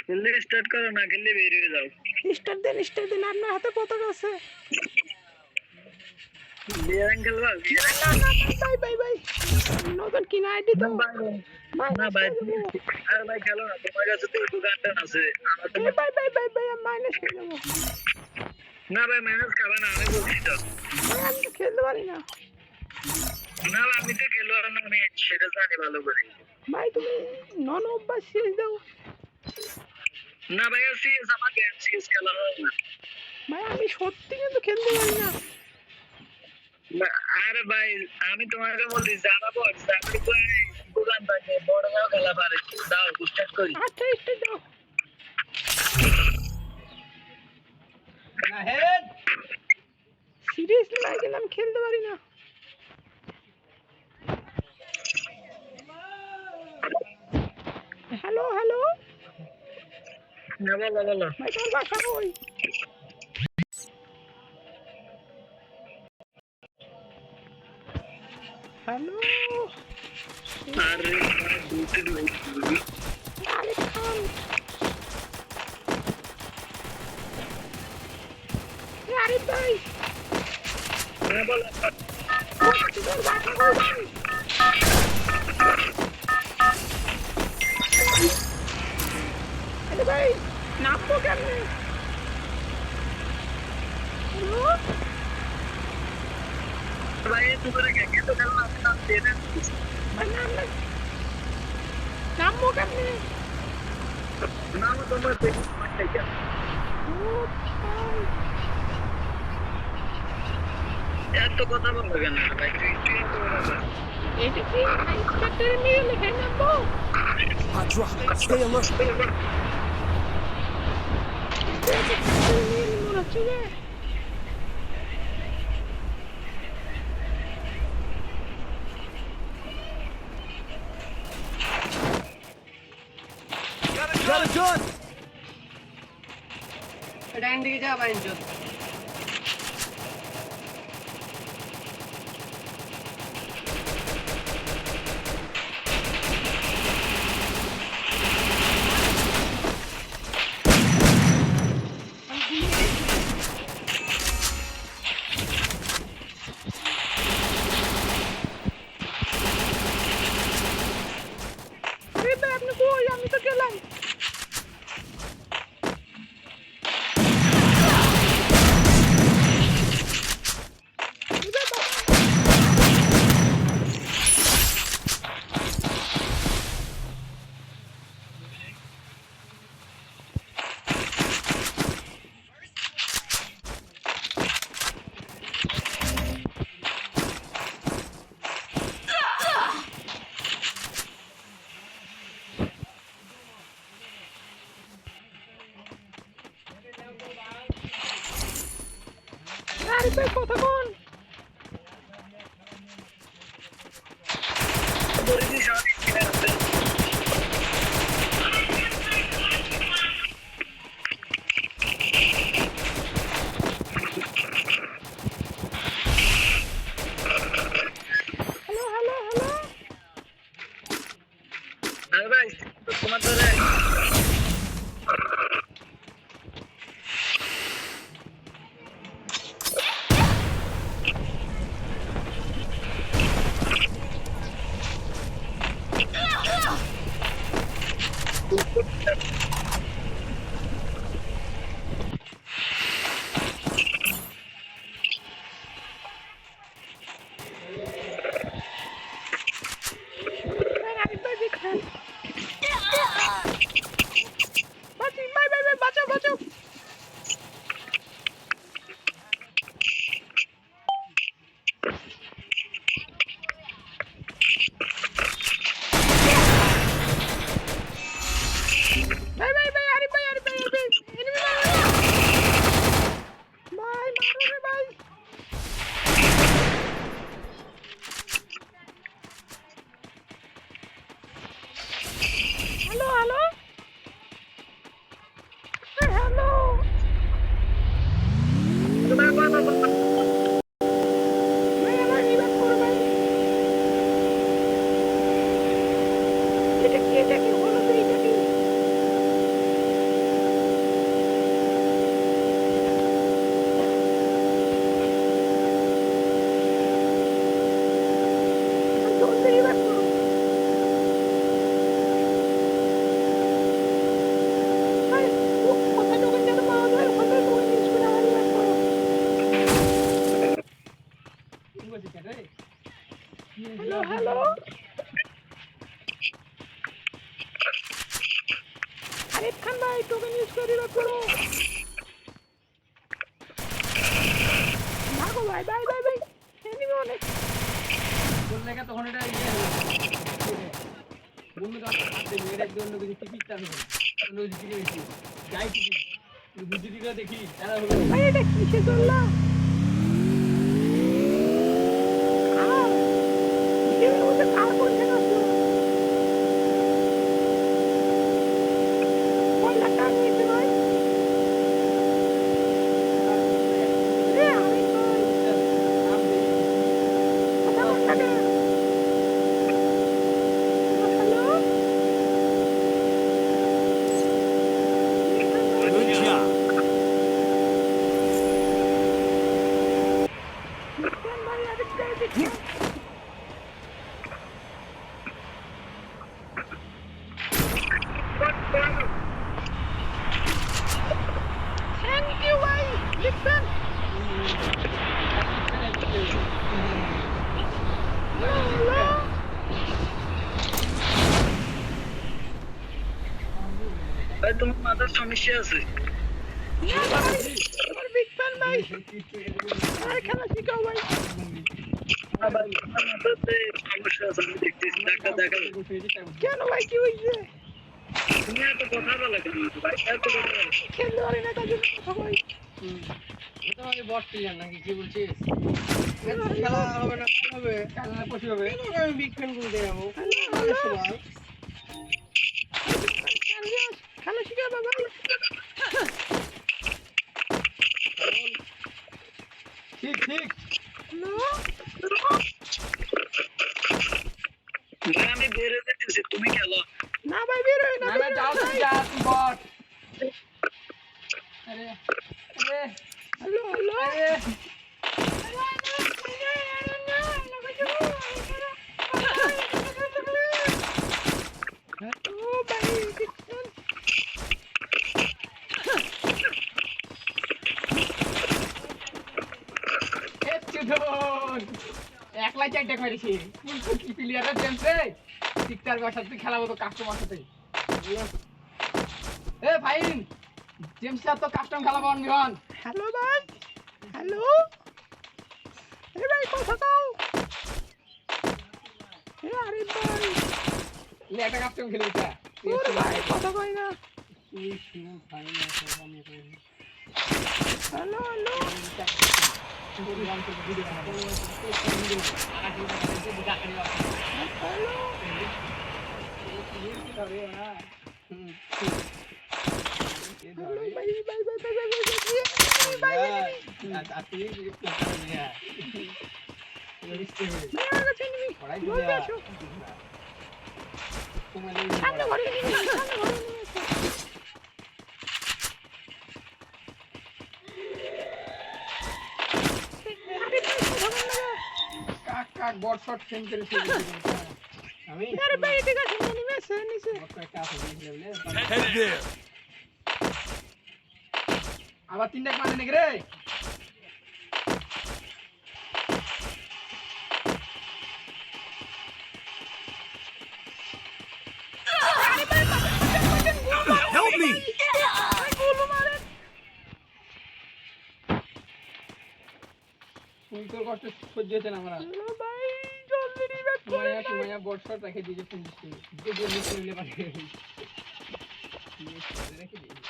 খেললে স্টার্ট করো, না খেললে বের হয়ে যাও। স্টার্ট দেন আপনার হাতে পতাকা আছে। বিয়ারিং খেলবা? ভাই নতুন কিনা আইডি তো না ভাই, আর ভাই খেলো না, তোমার কাছে তো গানটা আছে। ভাই আমি মাইনাস হয়ে যাবো। না ভাই ম্যানেজ খাবে না, আমি বলছি তো। ভাই আমি তো খেলতে পারি না। না আমি তো খেলোয়াড় না, আমি সেটা জানি ভালো করে। ভাই তুমি নন অভ্যাস শেষ দাও। না ভাই সিএস আমার গেম, সিএস খেলা হয় না। ভাই আমি সত্যি কিন্তু খেলতে পারি না। আরে ভাই আমি তোমাকে বলছি জানাবো, দোকান থাকে বড় গাও খেলা পারে, দাও স্টার্ট করি। আচ্ছা স্টার্ট দাও। সিরিয়াসলি ভাই কিন্তু আমি খেলতে পারি না। হ্যালো বলো ভাই তোমার বাসা কই? হ্যালো আরে দুটো আরিফ খান। আরিফ ভাই বলো তোর বাসা কই ভাই? আরে ভাই নামবো কেমনে? হ্যালো ভাই তুমি করে কে তো খেলনা নাম দিয়ে দেন ভাই নামবো কেমনে? নাম তোমার দেখি মাইকা। ও ভাই এত কথা বলবো কেন ভাই, তুই এটা কি ইন্সপেক্টর নিয়ে লেখা নামবো? Hot drop. Stay alert. মনে হচ্ছে যে Got a gun. ডাইন দিকে যা বাইন চল। আরে ভাই আপনি কই? আমি তো গেলাম। আরে ভাই কথা বল। ধরে দিই সবাই কিনে আসবে। হ্যালো আরে ভাই তোমার ধরে আরিফ ভাই দেখেন। ভাই বাঁচাও। ভাই আরিফ ভাই এনিমি মারো। ভাই মারো রে ভাই। হ্যালো ভাই আমার রিভাইভ করো ভাই। এটা কি হলো? তো এটা কি আরিফ খান ভাই টোকেন ইউজ করে রিভাইভ করো ভাগো ভাই ভাই ভাই ভাই এনিমি অনেক কোন লাগা তখন এটা ইয়ে হলো বন্ধু তো হাতে মেরে একদম অন্য কিছু টিপিটা হবে অন্য কিছু টিপে দিচ্ছি যাই টিপি বুঝিদিটা দেখি তারা হলো ভাই এটা কিসে চললা ভিডিওর মধ্যে কার কন্টেন্ট আসলো কোন লাটা নিয়েছে ভাই এ আমি ভাই নাম দেই কথা বল না কেন হ্যালো Good job. কোন ভাই আরিফ ভাই দেখি থ্যাংক ইউ ভাই লিখবেন হ্যালো ভাই তোমার মাথার সমস্যা আছে ইয়া ভাই আমার বিগ ফ্যান ভাই ভাই খেলা শিখাও ভাই ভাই তোমার মাথাতে সমস্যা আছে আমি দেখতেছি ডাক্তার দেখাবো কেন ভাই কি হয়েছে তুমি এত কথা বলে কেন ভাই এত কথা বলে খেলতে পারি না তার জন্য কথা ভাই এটা আমি বট প্লেয়ার নাকি কি বলছিস খেলা হবে না কাল হবে কাল না পরশু হবে আমি বিগ ফ্যান করে দেবো ভালো সবাই খেলা শিখাও ভাই ঠিক ঠিক হ্যালো ভাই আমি বের হয়ে যেতেছি তুমি খেলো না ভাই বের হই না না না যাও তুই যা তুই বট আরে আরে হ্যালো হ্যালো আরে ও ভাই দেখছেন এ চুদন একলা চারটে করেছি কি প্লেয়ারটা জেমস রে টিকটার বাসার তুই খেলাবো তো কাস্টমার সাথে এ ফাইন জেমস তো কাস্টম খেলাবো অনবিহন হ্যালো ভাই হ্যালো এ ভাই কথা দাও এ আরে ভাই লে একটা কাস্টম খেলে দিতা ওর ভাই কথা কই না তুই শুনো ফাইন আছে আমি করি হ্যালো হ্যালো হ্যালো হ্যালো ভাই ভাই ভাই ভাই ভাই ভাই গেছে নিবি বলতে আসো সামনে ঘরে নিবি সামনে ঘরে নিবি আরে ভাই কথা বল না কাক কাক বট শট সেন্ড করে আমি আরে ভাই ঠিক আছে নিবি সে নিচে একটা আছে লেভেলে Head there. আবার তিনটা মানে নাকি রে Help me. তুই তোর কষ্ট সহ্য হচ্ছে না আমরা হ্যালো ভাই জলদি রিভাইভ করে তোমায়া বট শট রেখে দিয়েছে ফোন দিচ্ছে যে যে মিস করলে পারে রেখে দিই